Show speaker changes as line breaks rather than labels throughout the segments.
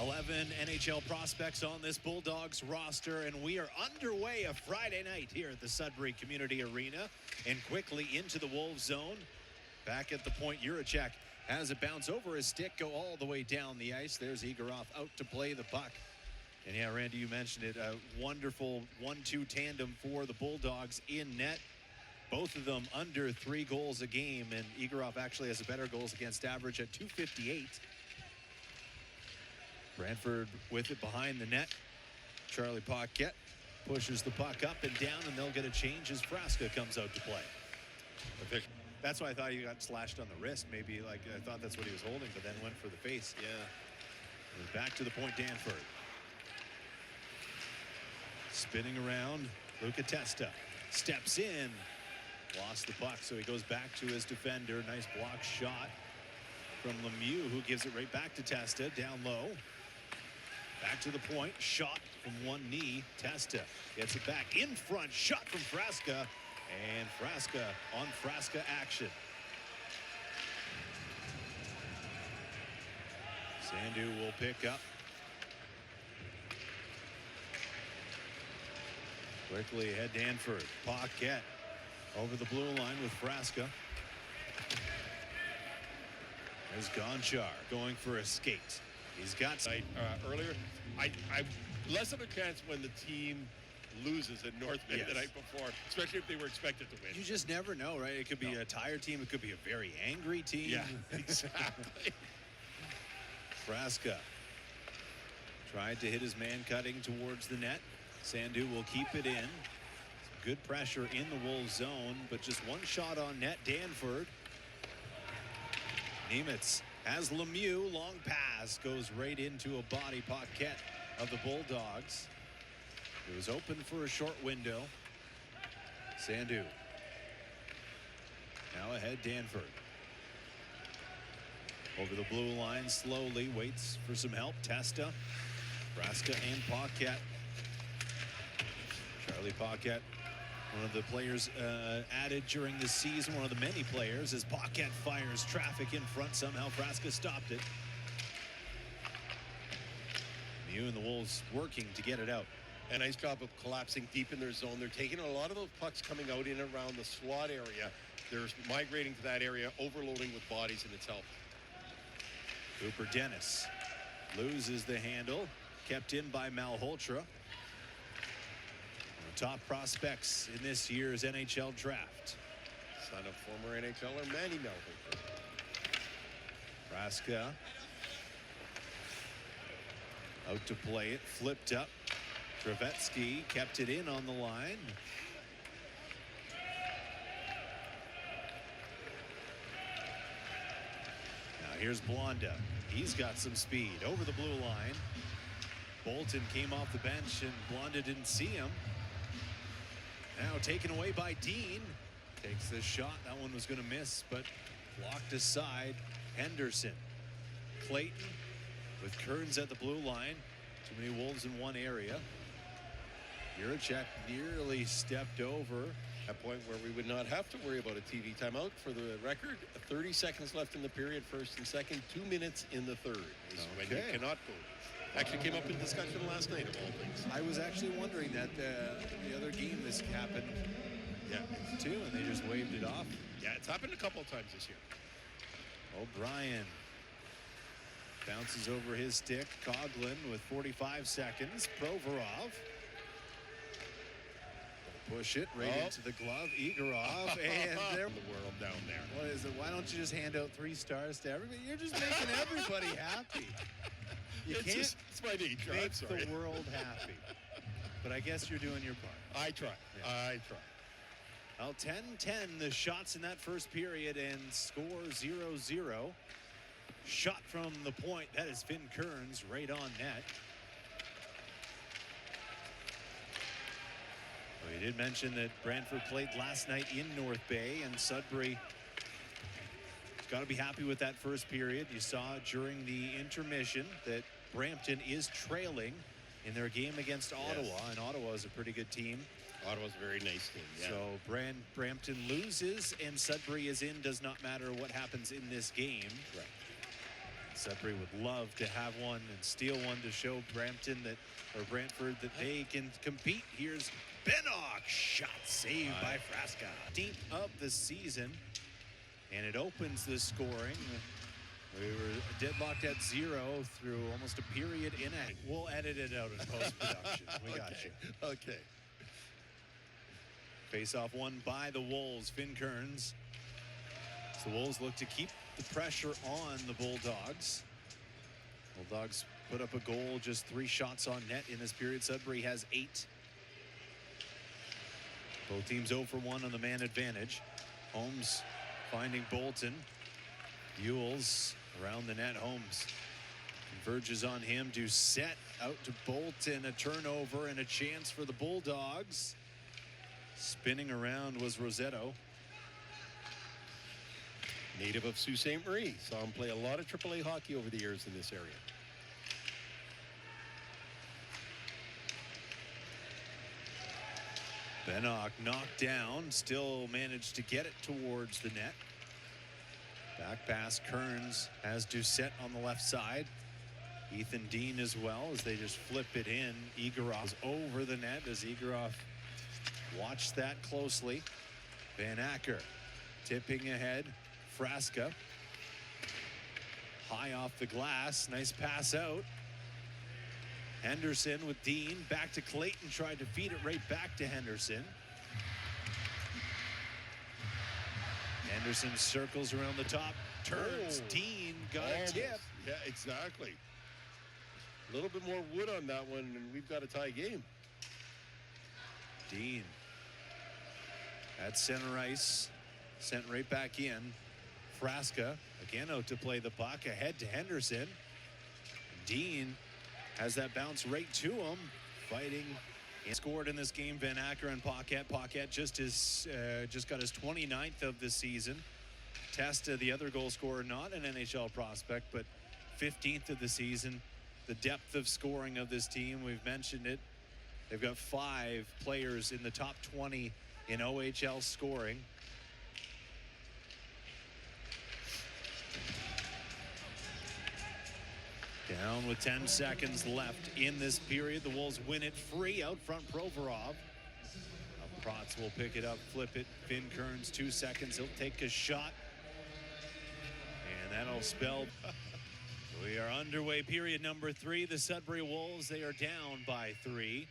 11 NHL prospects on this Bulldogs roster, and we are underway a Friday night here at the Sudbury Community Arena, and quickly into the Wolves zone. Back at the point, Juracek has it bounce over his stick, go all the way down the ice. There's Igorov out to play the puck. And yeah, Randy, you mentioned it, a wonderful 1-2 tandem for the Bulldogs in net. Both of them under 3 goals a game, and Igorov actually has a better goals against average at .258. Brantford with it behind the net. Charlie Paquette pushes the puck up and down, and they'll get a change as Frasca comes out to play. That's why I thought he got slashed on the wrist. Maybe, like, I thought that's what he was holding, but then went for the face. Yeah. Back to the point, Danford. Spinning around, Luca Testa steps in. Lost the puck, so he goes back to his defender. Nice block shot from Lemieux, who gives it right back to Testa, down low. Back to the point, shot from one knee. Testa gets it back in front, shot from Frasca, and Frasca on Frasca action. Sandu will pick up. Quickly ahead, Danford. Paquette over the blue line with Frasca. There's Gonchar going for a skate. He's got
earlier. I less of a chance when the team loses at North Bay the night before, especially if they were expected to win.
You just never know, right? It could be a tired team. It could be a very angry team.
Yeah, exactly.
Frasca tried to hit his man cutting towards the net. Sandu will keep it in. Some good pressure in the Wolves zone, but just one shot on net. Danford. Nemitz has Lemieux. Long pass goes right into a body. Paquette of the Bulldogs. It was open for a short window. Sandu. Now ahead, Danford. Over the blue line slowly, waits for some help. Testa, Frasca, and Paquette. Charlie Paquette, one of the players added during the season, one of the many players, as Paquette fires traffic in front. Somehow Frasca stopped it. Mew and the Wolves working to get it out.
A nice job of collapsing deep in their zone. They're taking a lot of those pucks coming out in and around the slot area. They're migrating to that area, overloading with bodies, and it's helped.
Cooper Dennis loses the handle, kept in by Malhotra. Top prospects in this year's NHL draft.
Son of former NHLer Manny Malhotra.
Frasca out to play it, flipped up. Trevetsky kept it in on the line. Now here's Blonda. He's got some speed over the blue line. Bolton came off the bench and Blonda didn't see him. Now taken away by Dean. Takes this shot. That one was going to miss, but blocked aside. Henderson. Clayton with Kearns at the blue line. Too many Wolves in one area. Juracek nearly stepped over.
A point where we would not have to worry about a TV timeout. For the record, 30 seconds left in the period, first and second. 2 minutes in the third is when you cannot go. Actually came up in discussion last night of all things.
I was actually wondering that the other game this happened too, and they just waved it off.
Yeah, it's happened a couple of times this year.
O'Brien bounces over his stick. Coughlin with 45 seconds. Provorov. Push it right into the glove. Igorov, and they're
the world down there.
What is it? Why don't you just hand out 3 stars to everybody? You're just making everybody happy. You can't
it's my nature.
make the world happy. But I guess you're doing your part.
I try. Yeah. I try.
Well, 10-10 the shots in that first period, and score 0-0. Shot from the point. That is Finn Kearns right on net. Well, you did mention that Brantford played last night in North Bay, and Sudbury got to be happy with that first period. You saw during the intermission that Brampton is trailing in their game against Ottawa, and Ottawa is a pretty good team.
Ottawa's a very nice team. Yeah.
So Brampton loses and Sudbury is in. Does not matter what happens in this game.
Right.
Sudbury would love to have one and steal one to show Brantford that they can compete. Here's Bennock, shot saved by Frasca. 15th of the season, and it opens the scoring. We were deadlocked at 0 through almost a period in it. We'll edit it out in post-production. We got you.
Okay.
Face-off won by the Wolves. Finn Kearns. So the Wolves look to keep the pressure on the Bulldogs. Bulldogs put up a goal, just 3 shots on net in this period. Sudbury has 8. Both teams 0 for 1 on the man advantage. Holmes finding Bolton. Ewells around the net. Holmes converges on him to set out to Bolton. A turnover and a chance for the Bulldogs. Spinning around was Rossetto.
Native of Sault Ste. Marie. Saw him play a lot of AAA hockey over the years in this area.
Bennock knocked down, still managed to get it towards the net. Back pass, Kearns has Doucette on the left side. Ethan Dean as well as they just flip it in. Igorov is over the net as Igorov watched that closely. Van Acker tipping ahead. Frasca high off the glass. Nice pass out. Henderson with Dean. Back to Clayton. Tried to feed it right back to Henderson. Henderson circles around the top. Turns. Dean got a tip.
Yeah, exactly. A little bit more wood on that one, and we've got a tie game.
Dean at center ice. Sent right back in. Frasca again out to play the puck. Ahead to Henderson. Dean has that bounce right to him. Fighting. He scored in this game. Van Acker and Paquette. Paquette just got his 29th of the season. Testa, the other goal scorer, not an NHL prospect, but 15th of the season. The depth of scoring of this team, we've mentioned it. They've got 5 players in the top 20 in OHL scoring. Down with 10 seconds left in this period. The Wolves win it free out front. Provorov. Protz will pick it up, flip it. Finn Kearns, 2 seconds. He'll take a shot. And that'll spell. We are underway. Period number 3. The Sudbury Wolves, they are down by 3.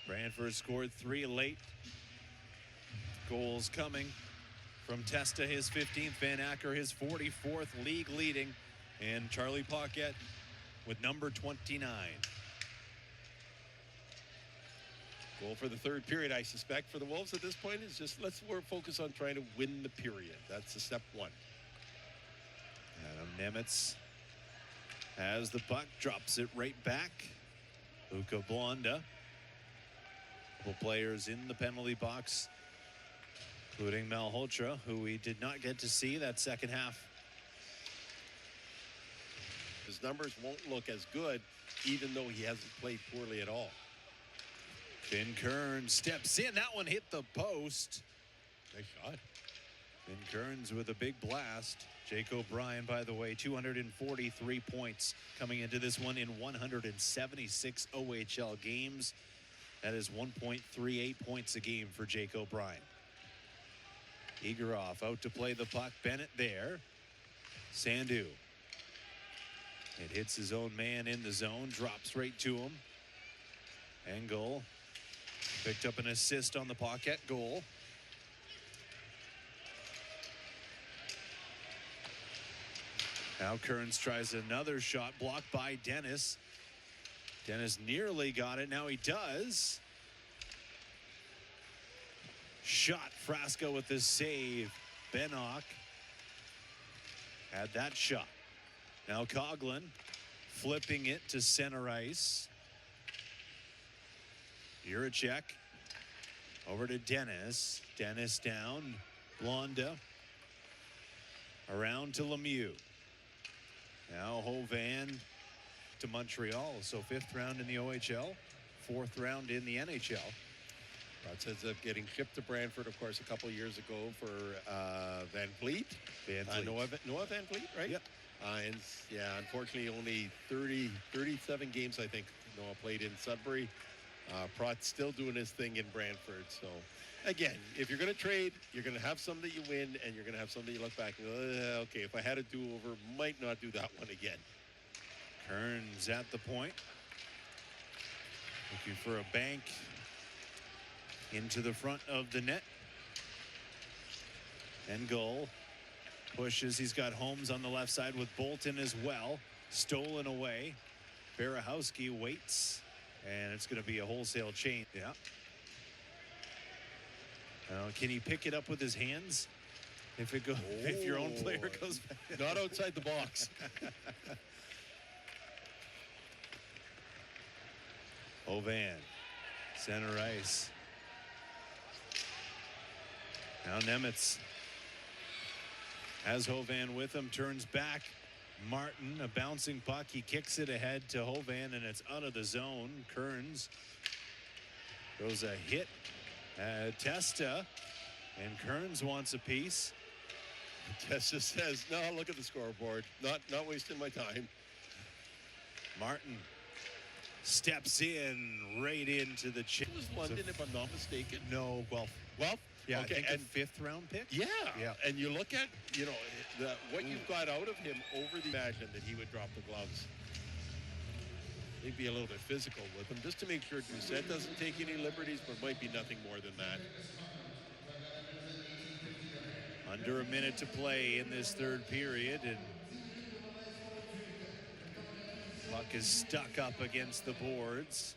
Brantford scored 3 late. Goals coming from Testa, his 15th. Van Acker, his 44th, league leading. And Charlie Paquette with number 29.
Goal for the 3rd period, I suspect, for the Wolves at this point is just we're focused on trying to win the period. That's the step 1.
Adam Nemitz has the puck, drops it right back. Luca Blonda. Couple players in the penalty box, including Malhotra, who we did not get to see that second half.
His numbers won't look as good, even though he hasn't played poorly at all.
Finn Kearns steps in. That one hit the post.
Nice shot.
Finn Kearns with a big blast. Jake O'Brien, by the way, 243 points coming into this one in 176 OHL games. That is 1.38 points a game for Jake O'Brien. Igorov out to play the puck. Bennett there. Sandu. It hits his own man in the zone, drops right to him. Engel picked up an assist on the Paquette goal. Now Kearns tries another shot, blocked by Dennis. Dennis nearly got it. Now he does. Shot. Frasca with the save. Bennock had that shot. Now Coughlin flipping it to center ice. Juracek over to Dennis. Dennis down. Blonda around to Lemieux. Now Hovan to Montreal. So 5th round in the OHL, 4th round in the NHL.
That ends up getting shipped to Brantford, of course, a couple of years ago for Van Vliet.
Van Vliet.
Noah Van Vliet, right?
Yep.
And yeah, unfortunately, only 37 games, I think, Noah played in Sudbury. Prott's still doing his thing in Brantford. So, again, if you're going to trade, you're going to have some that you win, and you're going to have some that you look back and go, okay, if I had a do-over, might not do that one again.
Kearns at the point. Looking for a bank into the front of the net. And goal. Pushes. He's got Holmes on the left side with Bolton as well. Stolen away. Barahowski waits. And it's going to be a wholesale change. Yeah. Can he pick it up with his hands? If it goes, if your own player goes back.
Not outside the box.
Hovan. Center ice. Now Nemitz has Hovan with him, turns back. Martin, a bouncing puck. He kicks it ahead to Hovan, and it's out of the zone. Kearns throws a hit. Testa, and Kearns wants a piece.
Testa says, no, look at the scoreboard. Not wasting my time.
Martin steps in right into the chip.
It was London, if I'm not mistaken.
No, well, yeah, okay, I think and a 5th round pick.
Yeah, and you look at what you've got out of him over the imagine that he would drop the gloves. Maybe be a little bit physical with him just to make sure Doucette doesn't take any liberties, but might be nothing more than that.
Under a minute to play in this third period, and puck is stuck up against the boards.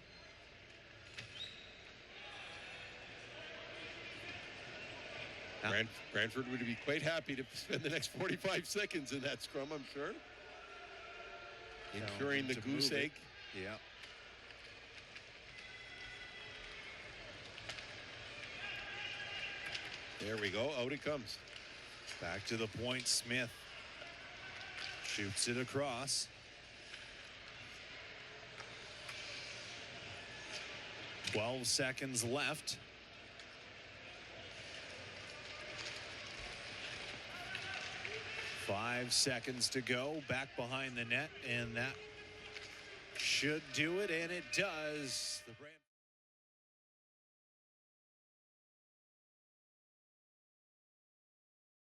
Brantford would be quite happy to spend the next 45 seconds in that scrum, I'm sure. Ensuring the goose egg.
Yeah.
There we go. Out it comes.
Back to the point. Smith shoots it across. 12 seconds left. Five seconds to go. Back behind the net, and that should do it, and it does. The